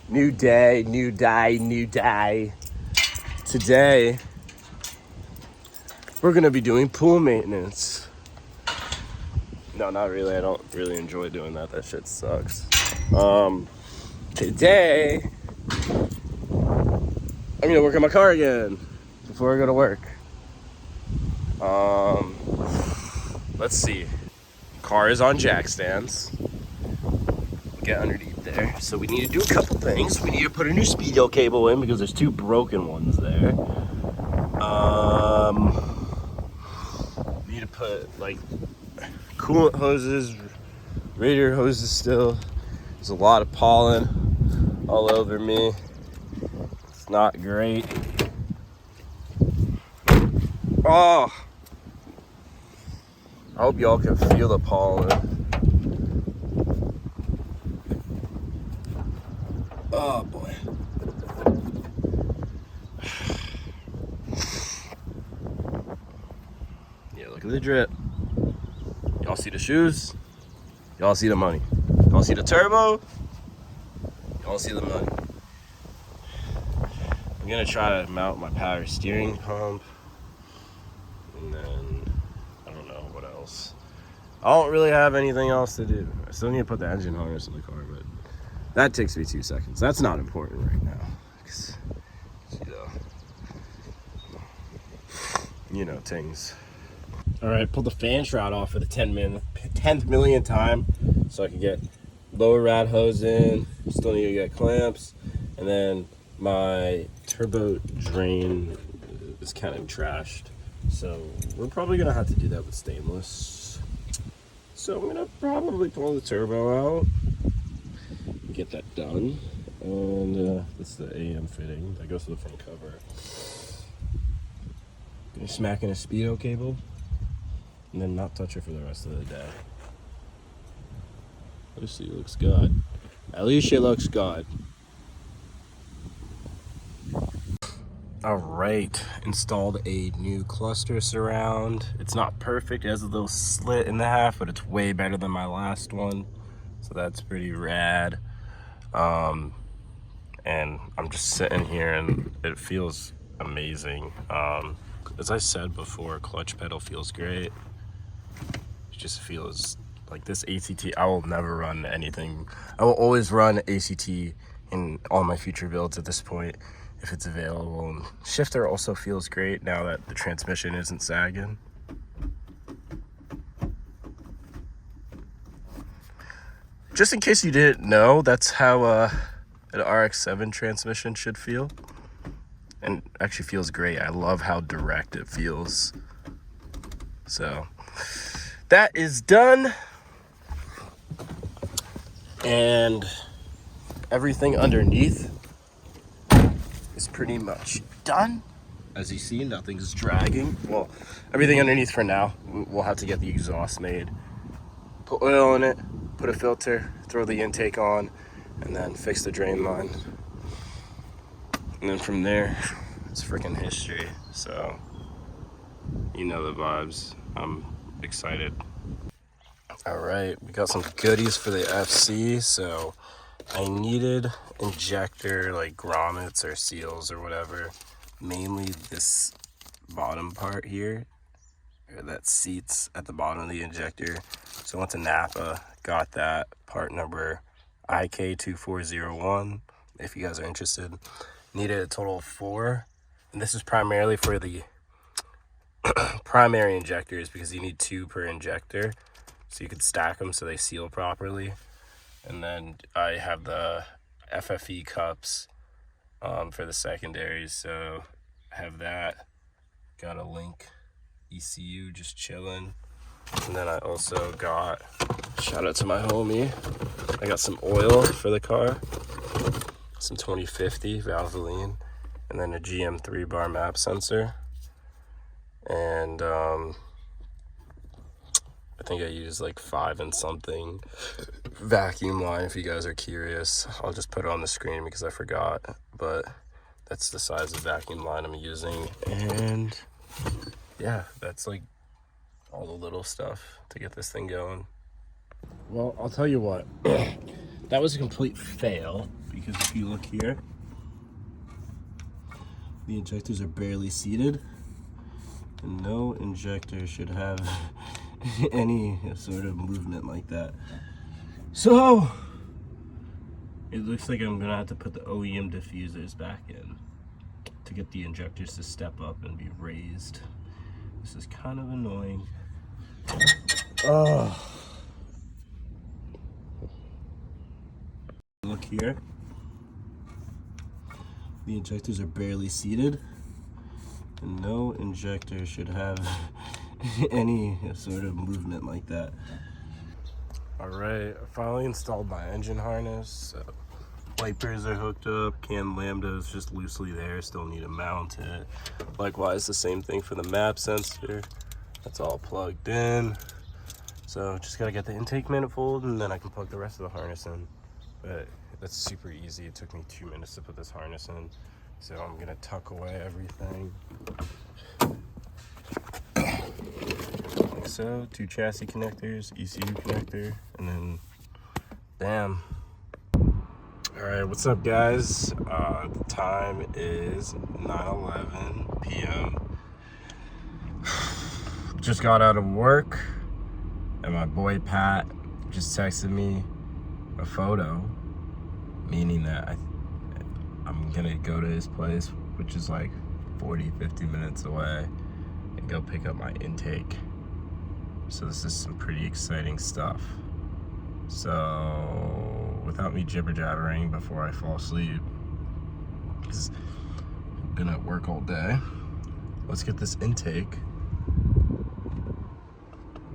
New day, new day, new day. Today, we're gonna be doing pool maintenance. No, not really. I don't really enjoy doing that. That shit sucks. Today, I'm gonna work on my car again before I go to work. Let's see. Car is on jack stands. Get underneath there. So we need to do a couple things. We need to put a new speedo cable in because there's two broken ones there. Need to put like coolant hoses, radiator hoses still. There's a lot of pollen all over me. It's not great. Oh, I hope y'all can feel the pollen. Oh boy. Yeah, look at the drip. Y'all see the shoes? Y'all see the money? Y'all see the turbo? Y'all see the money? I'm gonna try to mount my power steering pump. And then, I don't know what else. I don't really have anything else to do. I still need to put the engine harness in the car, but that takes me 2 seconds. That's not important right now. 'Cause, you know, things. All right, pull the fan shroud off for the 10th millionth time so I can get lower rad hose in. Still need to get clamps. And then my turbo drain is kind of trashed. So we're probably gonna have to do that with stainless. So I'm gonna probably pull the turbo out, get that done. And this is the AM fitting that goes to the front cover. Gonna smack in a speedo cable and then not touch it for the rest of the day. Let's see, it looks good. At least it looks good. All right, installed a new cluster surround. It's not perfect, it has a little slit in the half, but it's way better than my last one. So that's pretty rad. And I'm just sitting here and it feels amazing. As I said before, clutch pedal feels great. It just feels like this ACT. I will never run anything. I will always run ACT in all my future builds at this point if it's available. And shifter also feels great now that the transmission isn't sagging. Just in case you didn't know, that's how an RX7 transmission should feel. And actually feels great. I love how direct it feels. So that is done. And everything underneath is pretty much done. As you see, nothing's dragging. Well, everything underneath for now. We'll have to get the exhaust made. Put oil in it, put a filter, throw the intake on, and then fix the drain line. And then from there, it's freaking history. So, you know the vibes. I'm excited. All right, we got some goodies for the FC. So I needed injector, like grommets or seals or whatever. Mainly this bottom part here, that seats at the bottom of the injector. So I went to Napa, got that part number IK2401. If you guys are interested. Needed a total of 4, and this is primarily for the primary injectors because you need 2 per injector so you could stack them so they seal properly. And then I have the FFE cups for the secondaries, so I have that. Got a Link ECU just chilling. And then I also got, shout out to my homie, I got some oil for the car, some 2050 Valvoline, and then a GM3 bar map sensor. And I think I used like 5 and something vacuum line. If you guys are curious, I'll just put it on the screen because I forgot, but that's the size of vacuum line I'm using. And yeah, that's like all the little stuff to get this thing going. Well, I'll tell you what, that was a complete fail, because if you look here, the injectors are barely seated, and no injector should have any sort of movement like that. So it looks like I'm gonna have to put the OEM diffusers back in to get the injectors to step up and be raised. This is kind of annoying. Oh. Look here. The injectors are barely seated, and no injector should have any sort of movement like that. All right, I finally installed my engine harness. Wipers are hooked up, cam lambda is just loosely there, still need to mount it. Likewise, the same thing for the map sensor. That's all plugged in. So just gotta get the intake manifold, and then I can plug the rest of the harness in. But that's super easy. It took me 2 minutes to put this harness in. So I'm gonna tuck away everything. Like so, 2 chassis connectors, ECU connector, and then bam. All right, what's up guys? The time is 9:11 p.m. Just got out of work, and my boy Pat just texted me a photo, meaning that I'm gonna go to his place, which is like 40-50 minutes away, and go pick up my intake. So this is some pretty exciting stuff. So without me jibber jabbering before I fall asleep, because I've been at work all day, let's get this intake.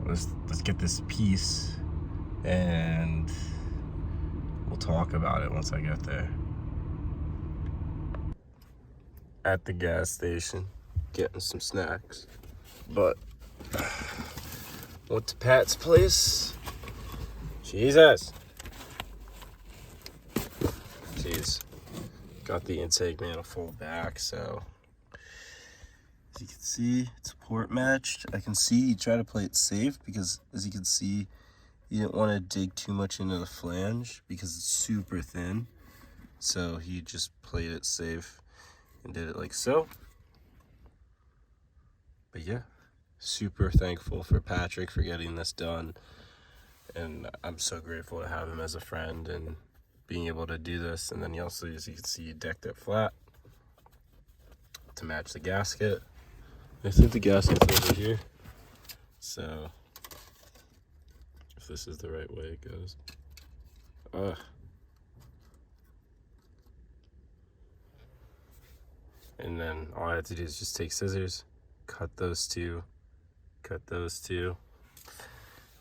Let's get this piece, and we'll talk about it once I get there. At the gas station, getting some snacks, but went to Pat's place. Jesus. Jeez. Got the intake manifold back, so as you can see, it's port matched. I can see he tried to play it safe because, as you can see, he didn't want to dig too much into the flange because it's super thin. So he just played it safe and did it like so. But yeah, super thankful for Patrick for getting this done. And I'm so grateful to have him as a friend and being able to do this. And then he also, as you can see, decked it flat to match the gasket. I think the gasket's over here. So if this is the right way it goes. And then all I have to do is just take scissors, cut those two,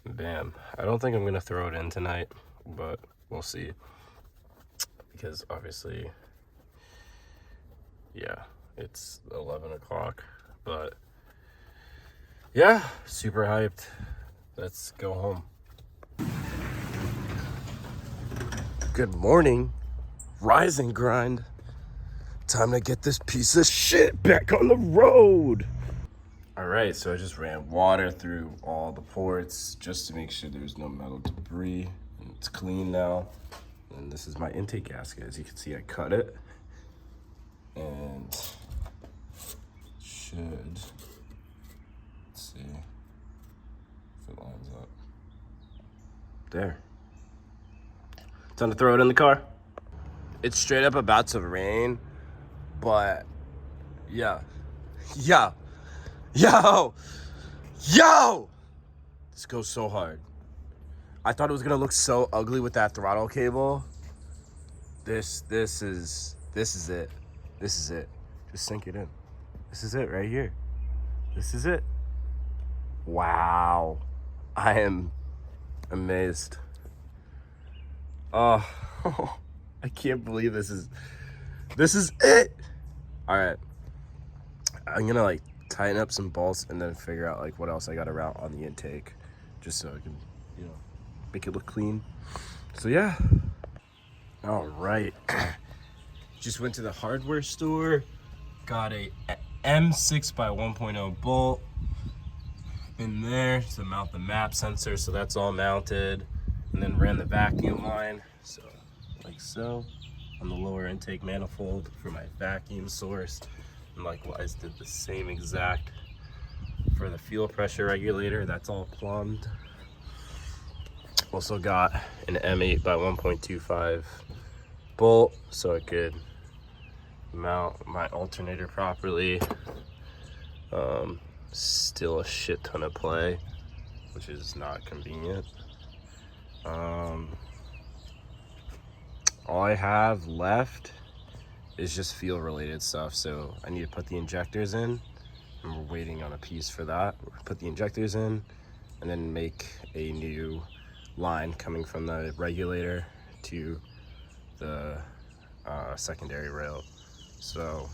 bam. I don't think I'm gonna throw it in tonight, but we'll see. Because obviously, yeah, it's 11 o'clock, but yeah, super hyped. Let's go home. Good morning, rise and grind. Time to get this piece of shit back on the road. All right, so I just ran water through all the ports just to make sure there's no metal debris, and it's clean now. And this is my intake gasket. As you can see, I cut it, and should, let's see if it lines up. There. Time to throw it in the car. It's straight up about to rain, but yeah. Yo! This goes so hard. I thought it was gonna look so ugly with that throttle cable. This is it. Just sink it in. This is it right here. This is it. Wow. I am amazed. Oh, I can't believe this is it. All right. I'm gonna like tighten up some bolts and then figure out like what else I got to route on the intake, just so I can, you know, make it look clean. So yeah. All right. Just went to the hardware store, got a M6 by 1.0 bolt in there to mount the map sensor, so that's all mounted, and then ran the vacuum line So, like so, on the lower intake manifold for my vacuum source. And likewise did the same exact for the fuel pressure regulator. That's all plumbed. Also got an M8 by 1.25 bolt so I could mount my alternator properly. Still a shit ton of play, which is not convenient. All I have left is just fuel related stuff. So I need to put the injectors in, and we're waiting on a piece for that. Put the injectors in and then make a new line coming from the regulator to the secondary rail. So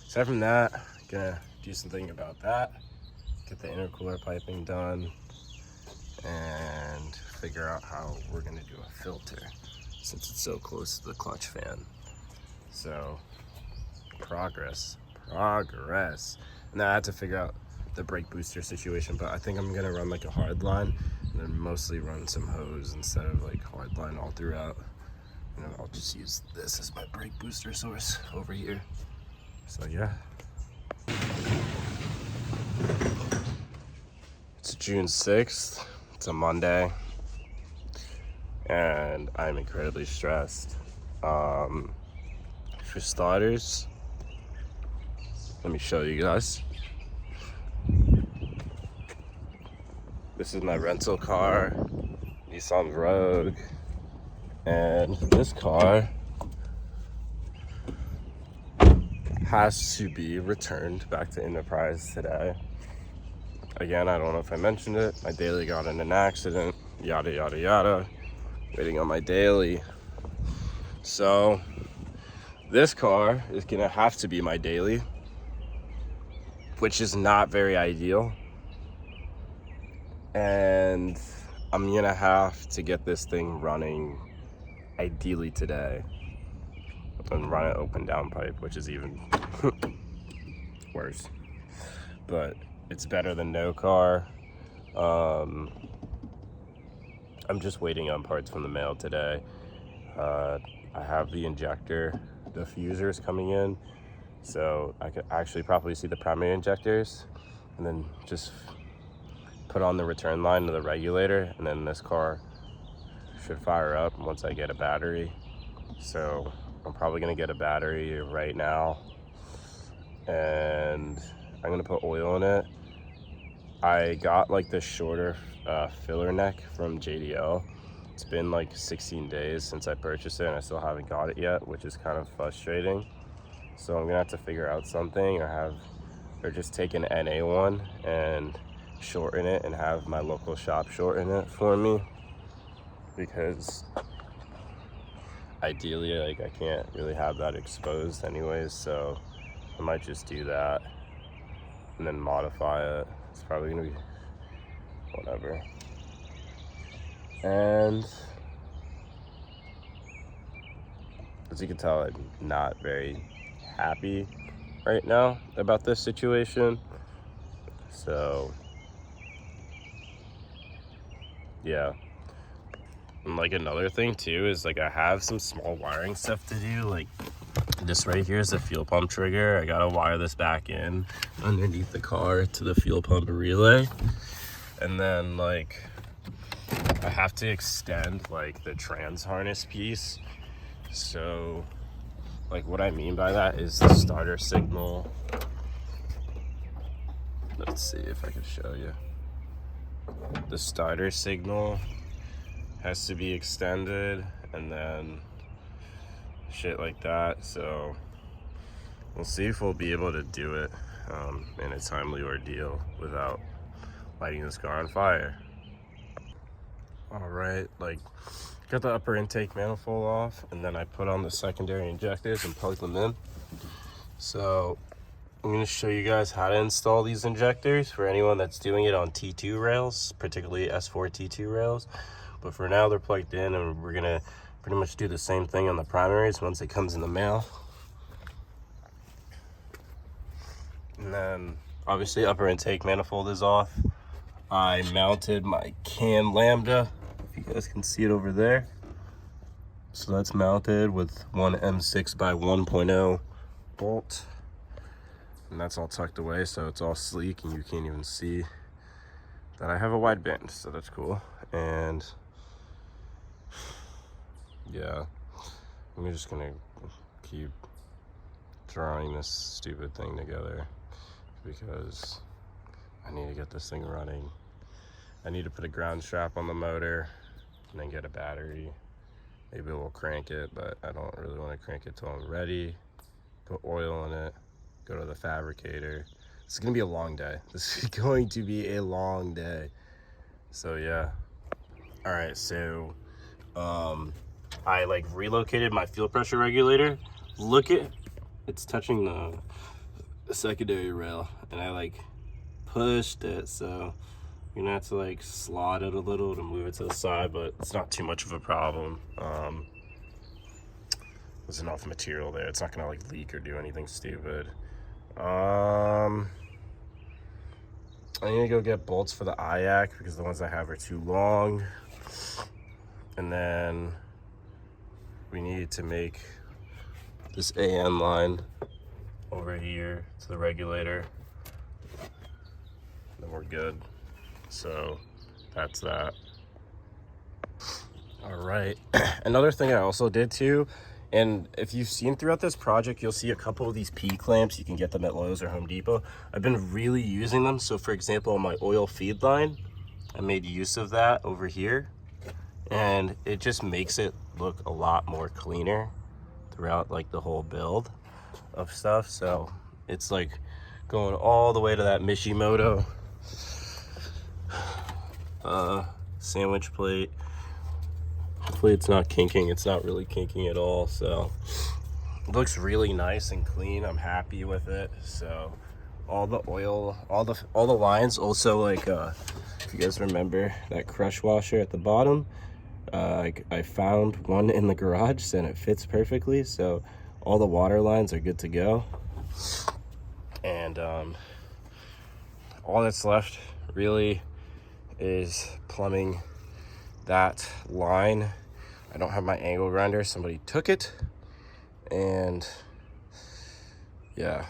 aside from that, gonna do something about that, get the intercooler piping done, and figure out how we're gonna do a filter since it's so close to the clutch fan. So progress. And then I had to figure out the brake booster situation, but I think I'm gonna run like a hard line and then mostly run some hose instead of like hard line all throughout. And then I'll just use this as my brake booster source over here. So yeah. It's June 6th, it's a Monday, and I'm incredibly stressed. For starters, let me show you guys. This is my rental car, Nissan Rogue, and this car has to be returned back to Enterprise today. Again, I don't know if I mentioned it, my daily got in an accident, yada yada yada, waiting on my daily. So this car is gonna have to be my daily, which is not very ideal. And I'm gonna have to get this thing running ideally today and run it open down pipe, which is even worse. But it's better than no car. I'm just waiting on parts from the mail today. I have the injector diffusers coming in, so I could actually probably see the primary injectors and then just put on the return line to the regulator, and then this car should fire up once I get a battery. So I'm probably gonna get a battery right now, and I'm gonna put oil in it. I got like this shorter filler neck from JDL. It's been like 16 days since I purchased it and I still haven't got it yet, which is kind of frustrating. So I'm gonna have to figure out something, or just take an NA one and shorten it and have my local shop shorten it for me, because ideally like I can't really have that exposed anyways. So I might just do that and then modify it. It's probably gonna be whatever. And as you can tell, I'm not very happy right now about this situation. So yeah. And like another thing too is like I have some small wiring stuff to do. Like this right here is the fuel pump trigger. I gotta wire this back in underneath the car to the fuel pump relay. And then like I have to extend like the trans harness piece. So like what I mean by that is the starter signal. Let's see if I can show you. The starter signal has to be extended, and then shit like that. So we'll see if we'll be able to do it in a timely ordeal without lighting this car on fire. All right, like got the upper intake manifold off, and then I put on the secondary injectors and plug them in. So I'm gonna show you guys how to install these injectors for anyone that's doing it on T2 rails, particularly S4 T2 rails. But for now they're plugged in, and we're gonna pretty much do the same thing on the primaries once it comes in the mail. And then obviously upper intake manifold is off. I mounted my cam lambda, if you guys can see it over there. So that's mounted with one M6 by 1.0 bolt. And that's all tucked away, so it's all sleek and you can't even see that I have a wide band, so that's cool. And yeah, I'm just gonna keep drawing this stupid thing together because I need to get this thing running. I need to put a ground strap on the motor and then get a battery. Maybe we'll crank it, but I don't really want to crank it till I'm ready. Put oil in it, go to the fabricator. It's gonna be a long day. This is going to be a long day. So yeah. All right, so I like relocated my fuel pressure regulator. Look at, it's touching the secondary rail, and I like pushed it, so you're gonna have to like slot it a little to move it to the side, but it's not too much of a problem. There's enough material there. It's not gonna like leak or do anything stupid. I need to go get bolts for the IAC because the ones I have are too long. And then we need to make this AN line over here to the regulator. Then we're good. So that's that. All right. Another thing I also did too, and if you've seen throughout this project, you'll see a couple of these P clamps. You can get them at Lowe's or Home Depot. I've been really using them. So for example, on my oil feed line, I made use of that over here, and it just makes it look a lot more cleaner throughout like the whole build of stuff. So it's like going all the way to that Mishimoto sandwich plate. Hopefully it's not kinking. It's not really kinking at all, so it looks really nice and clean. I'm happy with it. So all the oil, all the lines also, like if you guys remember that crush washer at the bottom, I found one in the garage and it fits perfectly, so all the water lines are good to go. And all that's left really is plumbing that line. I don't have my angle grinder. Somebody took it, and yeah,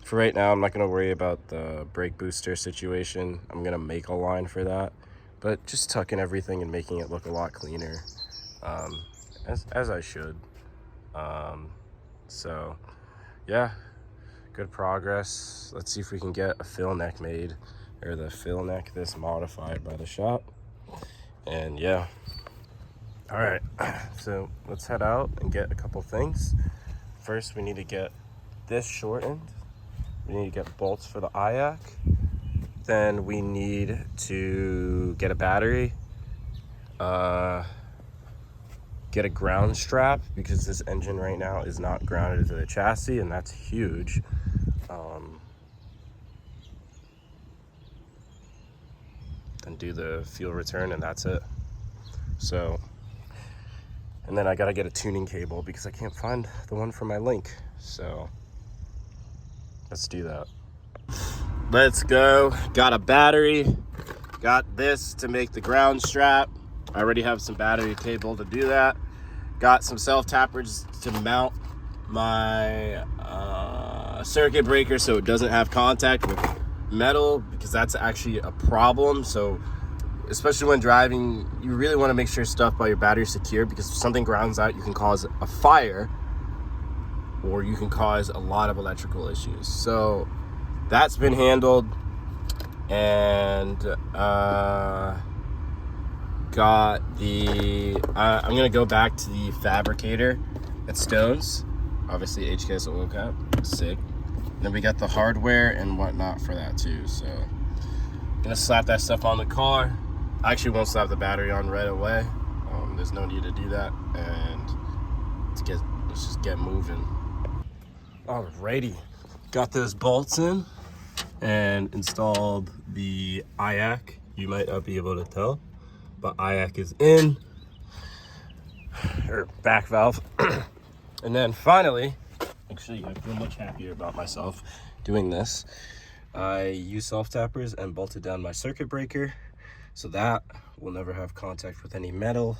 for right now I'm not going to worry about the brake booster situation. I'm going to make a line for that, but just tucking everything and making it look a lot cleaner, as I should. So yeah, good progress. Let's see if we can get a fill neck made, or the fill neck this modified by the shop. And yeah, all right, so let's head out and get a couple things. First, we need to get this shortened. We need to get bolts for the IAC. Then we need to get a battery, get a ground strap, because this engine right now is not grounded to the chassis, and that's huge. And do the fuel return, and that's it. So, and then I gotta get a tuning cable because I can't find the one for my Link. So let's do that. Let's go. Got a battery, got this to make the ground strap. I already have some battery cable to do that. Got some self tappers to mount my circuit breaker so it doesn't have contact with metal, because that's actually a problem. So especially when driving, you really want to make sure stuff by your battery is secure, because if something grounds out, you can cause a fire or you can cause a lot of electrical issues. So that's been handled, and got the I'm gonna go back to the fabricator at Stone's. Obviously HKS oil cap, sick. Then we got the hardware and whatnot for that too. So I'm gonna slap that stuff on the car. I actually won't slap the battery on right away. There's no need to do that, and let's just get moving. Alrighty, got those bolts in and installed the IAC. You might not be able to tell, but IAC is in, or back valve. And then finally, actually I feel much happier about myself doing this. I used self tappers and bolted down my circuit breaker. So that will never have contact with any metal,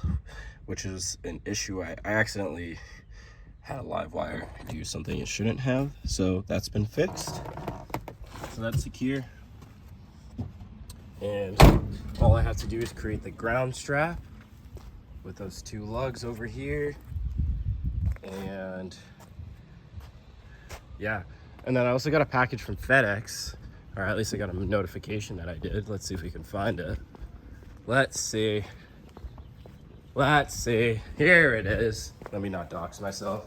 which is an issue. I accidentally had a live wire do something it shouldn't have, so that's been fixed. So that's secure. And all I have to do is create the ground strap with those two lugs over here. And yeah, and then I also got a package from FedEx, or at least I got a notification that I did. Let's see if we can find it. Let's see. Here it is. Let me not dox myself.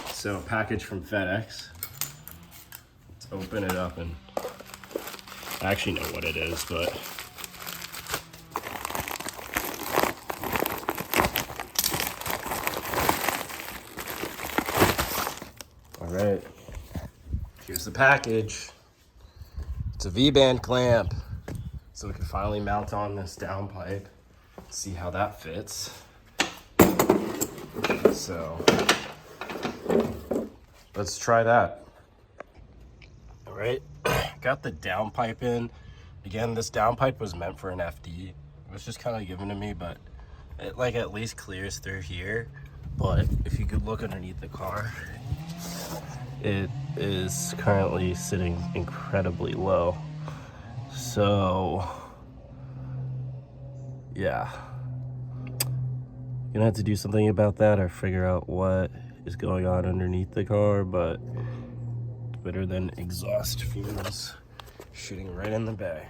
So package from FedEx. Let's open it up, and I actually know what it is, but all right, here's the package. It's a V-band clamp, so we can finally mount on this downpipe. See how that fits. So let's try that. All right, got the downpipe in. Again, this downpipe was meant for an FD. It was just kind of given to me, but it like at least clears through here. But if you could look underneath the car, it is currently sitting incredibly low. So yeah, gonna have to do something about that or figure out what is going on underneath the car, but it's better than exhaust fumes shooting right in the bay.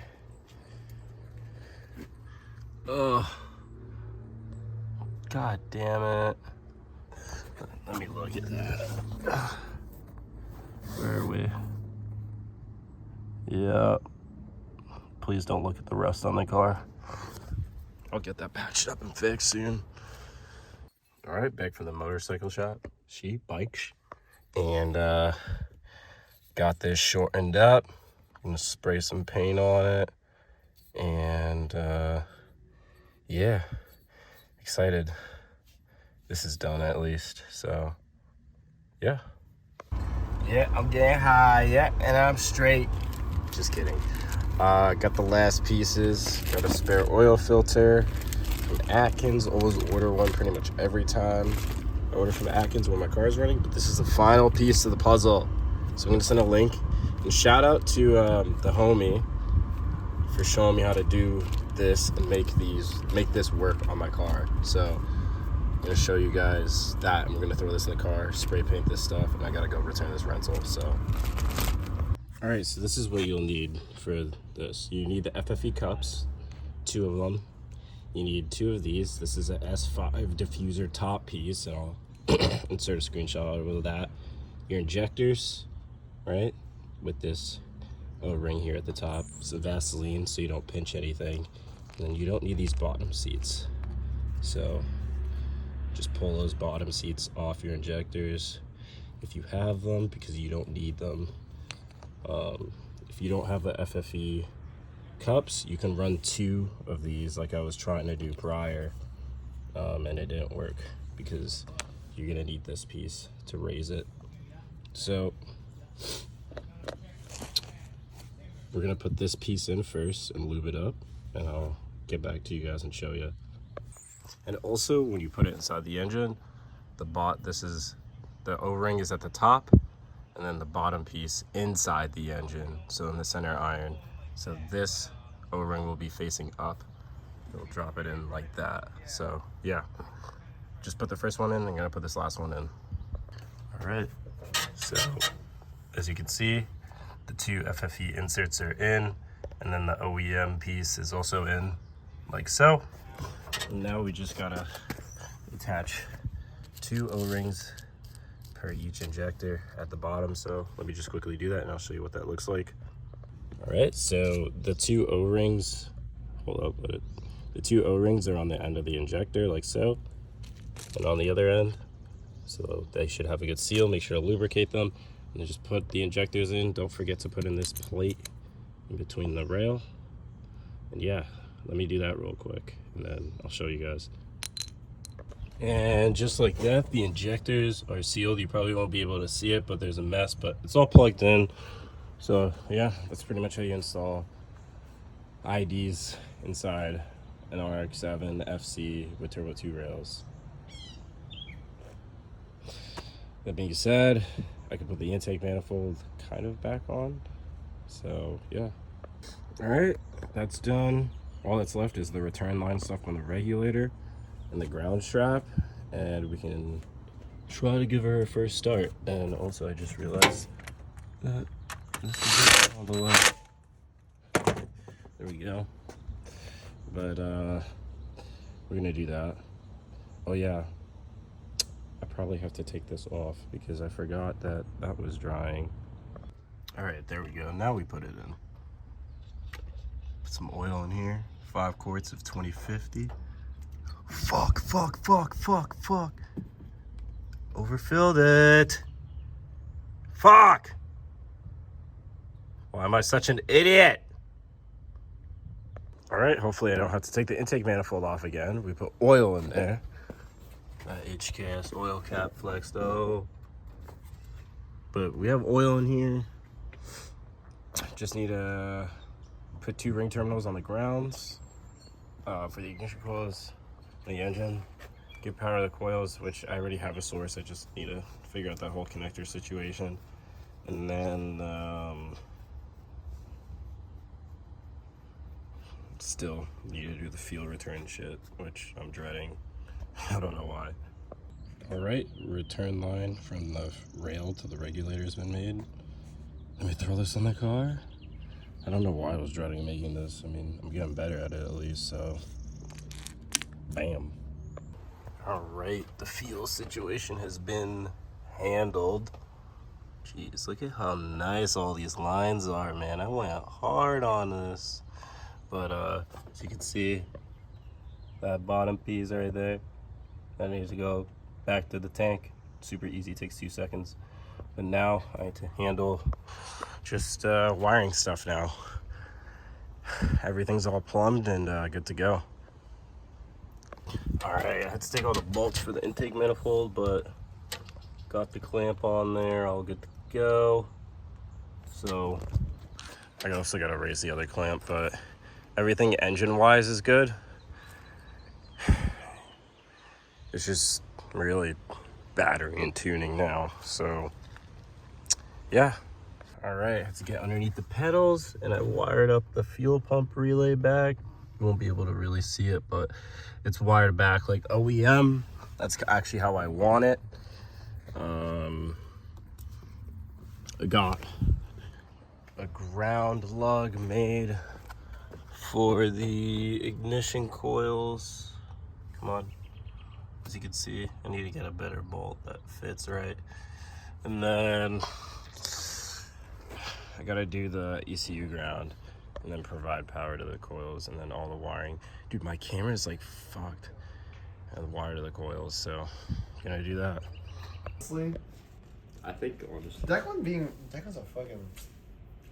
Oh, god damn it. Let me look at that. Where are we? Yeah. Please don't look at the rust on the car. I'll get that patched up and fixed soon. All right, back from the motorcycle shop. Bikes. And got this shortened up. I'm gonna spray some paint on it. And yeah, excited. This is done at least, so yeah. Yeah, I'm getting high, yeah, and I'm straight. Just kidding. Got the last pieces. Got a spare oil filter from Atkins. Always order one pretty much every time I order from Atkins when my car is running. But this is the final piece of the puzzle. So I'm gonna send a link. And shout out to the homie for showing me how to do this and make this work on my car. So I'm gonna show you guys that. I'm gonna throw this in the car, spray paint this stuff, and I gotta go return this rental. So all right, so this is what you'll need for this. You need the FFE cups, 2 of them. You need 2 of these. This is a S5 diffuser top piece, and I'll insert a screenshot of that. Your injectors, right, with this O-ring here at the top. Some Vaseline so you don't pinch anything. And then you don't need these bottom seats. So just pull those bottom seats off your injectors if you have them, because you don't need them. If you don't have the FFE cups, you can run 2 of these like I was trying to do prior, and it didn't work because you're gonna need this piece to raise it. So we're gonna put this piece in first and lube it up, and I'll get back to you guys and show you. And also, when you put it inside the engine, the O-ring is at the top, and then the bottom piece inside the engine, so in the center iron. So this O-ring will be facing up. It'll drop it in like that. So yeah, just put the first one in. I'm gonna put this last one in. All right, so as you can see, the 2 FFE inserts are in, and then the OEM piece is also in, like so. And now we just gotta attach 2 O-rings per each injector at the bottom. So let me just quickly do that, and I'll show you what that looks like. All right, so the 2 O-rings, the 2 O-rings are on the end of the injector, like so, and on the other end. So they should have a good seal. Make sure to lubricate them, and then just put the injectors in. Don't forget to put in this plate in between the rail. And yeah, let me do that real quick, and then I'll show you guys. And just like that, the injectors are sealed. You probably won't be able to see it, but there's a mess, but it's all plugged in. So yeah, that's pretty much how you install IDs inside an RX7 FC with Turbo 2 rails. That being said, I could put the intake manifold kind of back on. So yeah. All right, that's done. All that's left is the return line stuff on the regulator and the ground strap, and we can try to give her a first start. And also I just realized that this is it on the left. There we go. But we're gonna do that. Oh yeah, I probably have to take this off because I forgot that that was drying. All right, there we go. Now we put it in. Put some oil in here. 5 quarts of 2050. Fuck. Overfilled it. Fuck. Why am I such an idiot? All right, hopefully I don't have to take the intake manifold off again. We put oil in there. HKS oil cap flex though. But we have oil in here. Just need to put 2 ring terminals on the grounds for the ignition coils, the engine. Give power to the coils, which I already have a source. I just need to figure out that whole connector situation. And then still need to do the fuel return shit, which I'm dreading. I don't know why. All right, return line from the rail to the regulator has been made. Let me throw this in the car. I don't know why I was dreading making this. I mean, I'm getting better at it at least, so bam. All right, the fuel situation has been handled. Jeez, look at how nice all these lines are, man. I went hard on this. But as you can see, that bottom piece right there, that needs to go back to the tank. Super easy, takes 2 seconds. But now I need to handle just wiring stuff now. Everything's all plumbed and good to go. All right, I had to take all the bolts for the intake manifold, but got the clamp on there, all good to go. So I also got to raise the other clamp, but everything engine-wise is good. It's just really battery and tuning now. So yeah. All right, I had to get underneath the pedals and I wired up the fuel pump relay back. You won't be able to really see it, but it's wired back like OEM. That's actually how I want it. I got a ground lug made for the ignition coils. Come on. As you can see, I need to get a better bolt that fits right. And then I gotta do the ECU ground and then provide power to the coils and then all the wiring. Dude, my camera is like fucked. And the wire to the coils, so I'm gonna do that. Honestly, I think honestly. Declan's a fucking,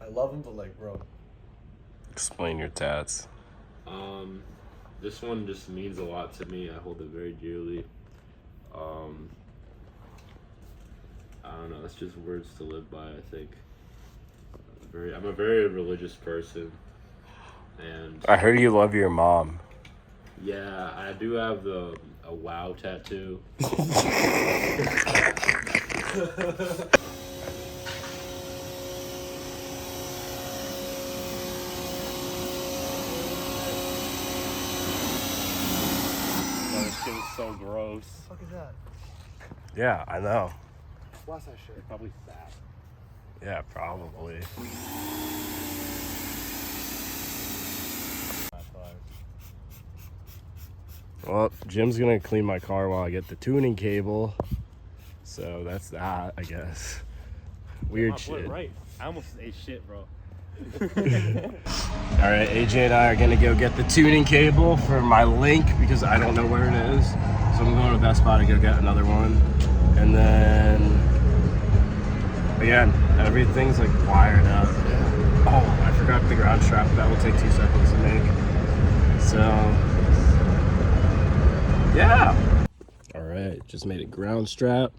I love him, but like, bro. Explain your tats. This one just means a lot to me. I hold it very dearly. I don't know. It's just words to live by. I think. I'm a very religious person, and I heard you love your mom. yeah, I do have a wow tattoo. Shit is so gross. What the fuck is that? Yeah, I know. What's that shit? Probably fat. Yeah, probably. Well, Jim's gonna clean my car while I get the tuning cable. So that's that, I guess. Weird shit. Right. I almost ate shit, bro. All right, AJ and I are gonna go get the tuning cable for my Link because I don't know where it is. So I'm going to Best Buy to go get another one. And then, again, everything's like wired up. Oh, I forgot the ground strap. That will take 2 seconds to make. So, yeah. All right, just made a ground strap.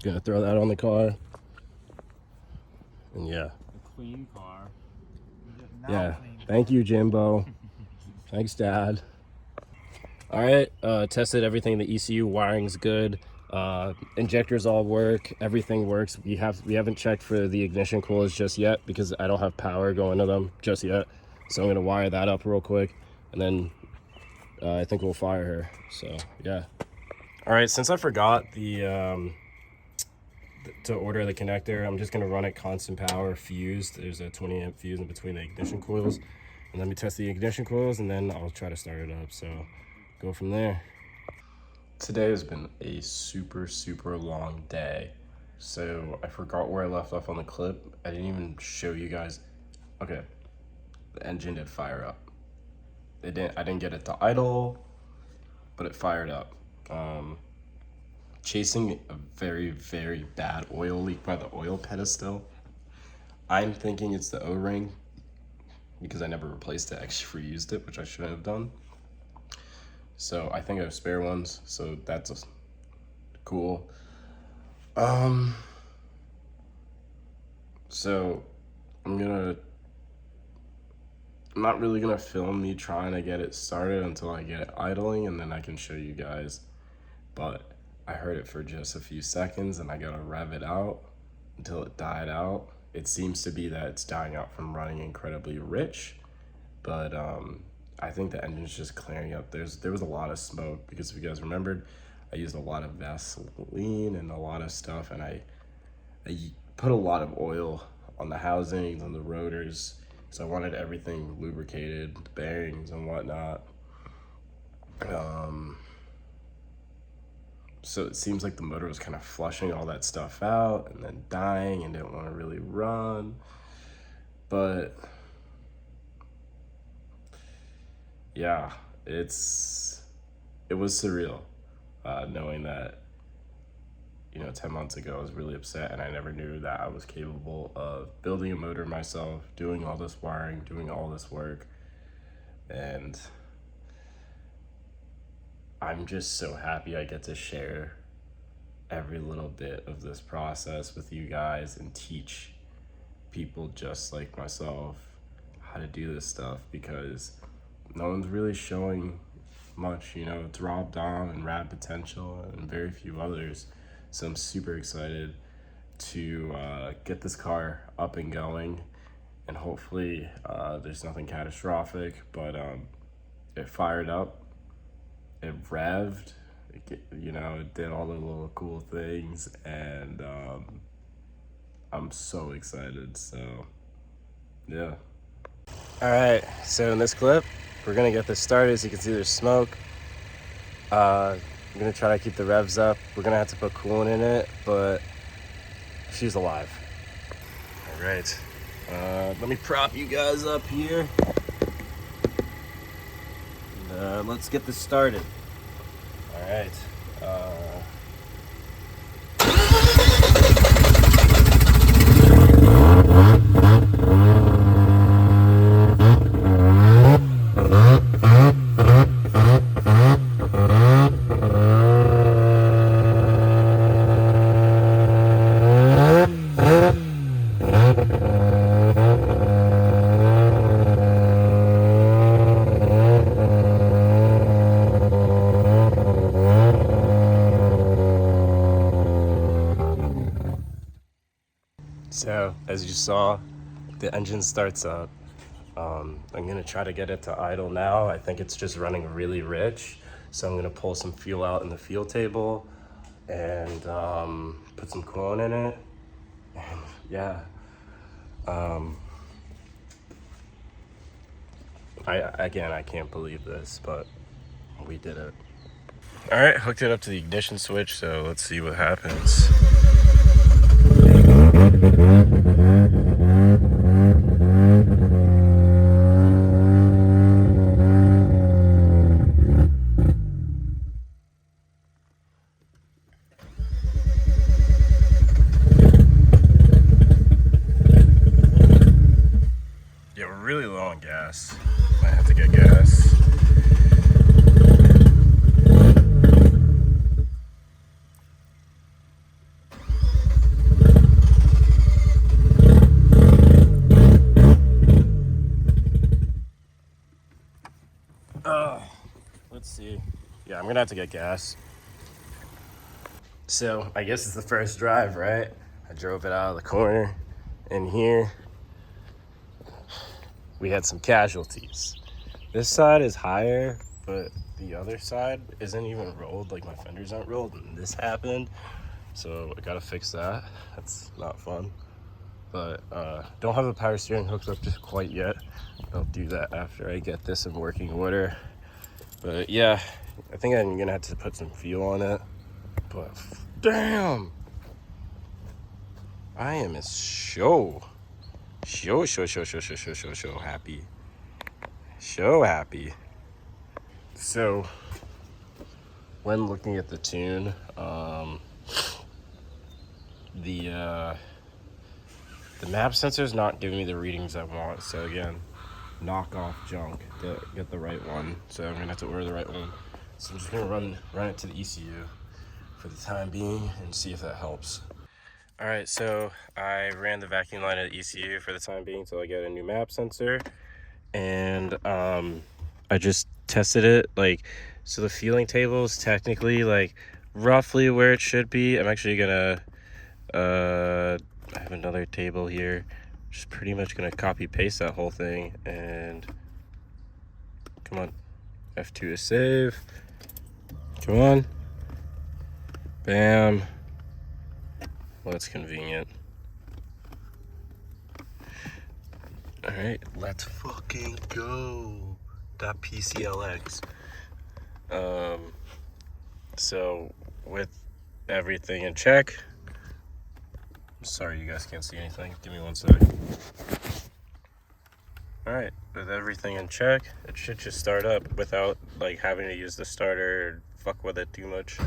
Gonna throw that on the car. And yeah. clean car. Now Yeah. clean. Thank you, Jimbo. Thanks, Dad. All right. Tested everything. The ECU wiring's good. Injectors all work. Everything works. We haven't checked for the ignition coolers just yet because I don't have power going to them just yet. So I'm gonna wire that up real quick, and then I think we'll fire her. So yeah. All right. Since I forgot to order the connector, I'm just gonna run it constant power fused. There's a 20 amp fuse in between the ignition coils, and let me test the ignition coils, and then I'll try to start it up. So go from there. Today has been a super long day, so I forgot where I left off on the clip. I didn't even show you guys. Okay, the engine did fire up. I didn't get it to idle, but it fired up. Chasing a very bad oil leak by the oil pedestal. I'm thinking it's the O-ring because I never replaced it. I actually reused it, which I shouldn't have done. So I think I have spare ones, so that's cool. So I'm not really gonna film me trying to get it started until I get it idling, and then I can show you guys. But I heard it for just a few seconds, and I gotta rev it out until it died out. It seems to be that it's dying out from running incredibly rich, but I think the engine's just clearing up. There was a lot of smoke because if you guys remembered, I used a lot of Vaseline and a lot of stuff, and I put a lot of oil on the housings, on the rotors, so I wanted everything lubricated, the bearings and whatnot. So it seems like the motor was kind of flushing all that stuff out and then dying and didn't want to really run. But yeah, it was surreal, knowing that, 10 months ago I was really upset, and I never knew that I was capable of building a motor myself, doing all this wiring, doing all this work. And I'm just so happy I get to share every little bit of this process with you guys and teach people just like myself how to do this stuff, because no one's really showing much. It's Rob Dom and Rad Potential and very few others. So I'm super excited to get this car up and going, and hopefully there's nothing catastrophic, but it fired up, it revved, it did all the little cool things, and I'm so excited. So yeah. All right, so in this clip, we're gonna get this started. As you can see, there's smoke. I'm gonna try to keep the revs up. We're gonna have to put coolant in it, but she's alive. All right, let me prop you guys up here. And, let's get this started. All right. So, as you saw, the engine starts up. I'm gonna try to get it to idle now. I think it's just running really rich. So I'm gonna pull some fuel out in the fuel table and put some coolant in it. And yeah. I can't believe this, but we did it. All right, hooked it up to the ignition switch, so let's see what happens. Yeah, we're really low on gas. Might have to get gas. I'm gonna have to get gas. So I guess it's the first drive, right? I drove it out of the corner. In here, we had some casualties. This side is higher, but the other side isn't even rolled. Like, my fenders aren't rolled, and this happened. So I gotta fix that. That's not fun. But don't have the power steering hooked up just quite yet. I'll do that after I get this in working order. But yeah, I think I'm gonna have to put some fuel on it. But damn, I am so happy. So happy. So when looking at the tune, the map sensor is not giving me the readings I want. So again, knock off junk to get the right one. So I'm gonna have to order the right one. So I'm just gonna run it to the ECU for the time being and see if that helps. All right, so I ran the vacuum line at ECU for the time being until I get a new map sensor, and I just tested it. Like, so the feeling table is technically like roughly where it should be. I'm actually gonna I have another table here, just pretty much gonna copy paste that whole thing, and come on, F2 to save. Come on, bam. Well, that's convenient. All right, let's fucking go. .pclx. So with everything in check, sorry you guys can't see anything. Give me 1 sec. All right, with everything in check, it should just start up without like having to use the starter or fuck with it too much.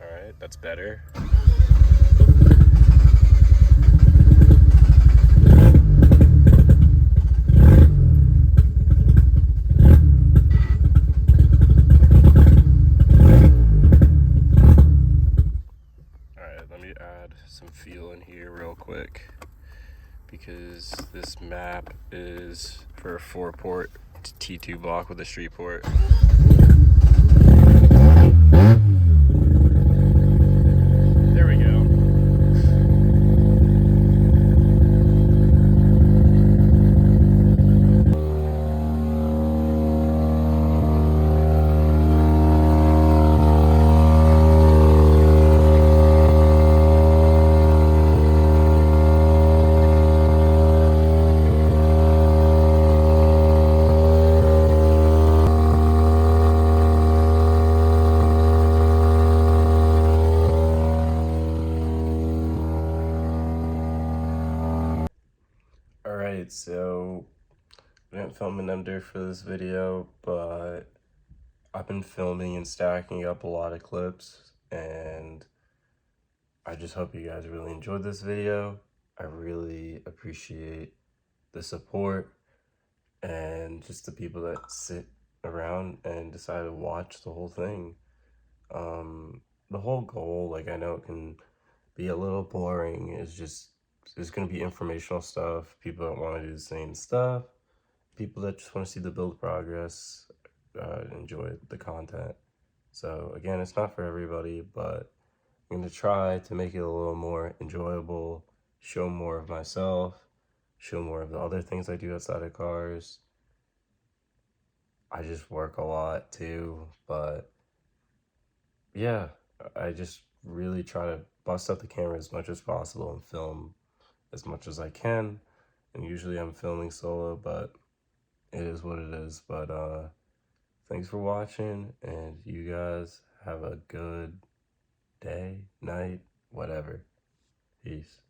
All right, that's better. Let me add some fuel in here real quick, because this map is for a 4-port T2 block with a street port. There we go. Alright, so I didn't film an ender for this video, but I've been filming and stacking up a lot of clips, and I just hope you guys really enjoyed this video. I really appreciate the support and just the people that sit around and decide to watch the whole thing. The whole goal, like, I know it can be a little boring, is just there's going to be informational stuff, people that want to do the same stuff, people that just want to see the build progress, enjoy the content. So again, it's not for everybody, but I'm going to try to make it a little more enjoyable, show more of myself, show more of the other things I do outside of cars. I just work a lot too, but yeah, I just really try to bust out the camera as much as possible and film as much as I can. And usually I'm filming solo, but it is what it is. But thanks for watching, and you guys have a good day, night, whatever. Peace.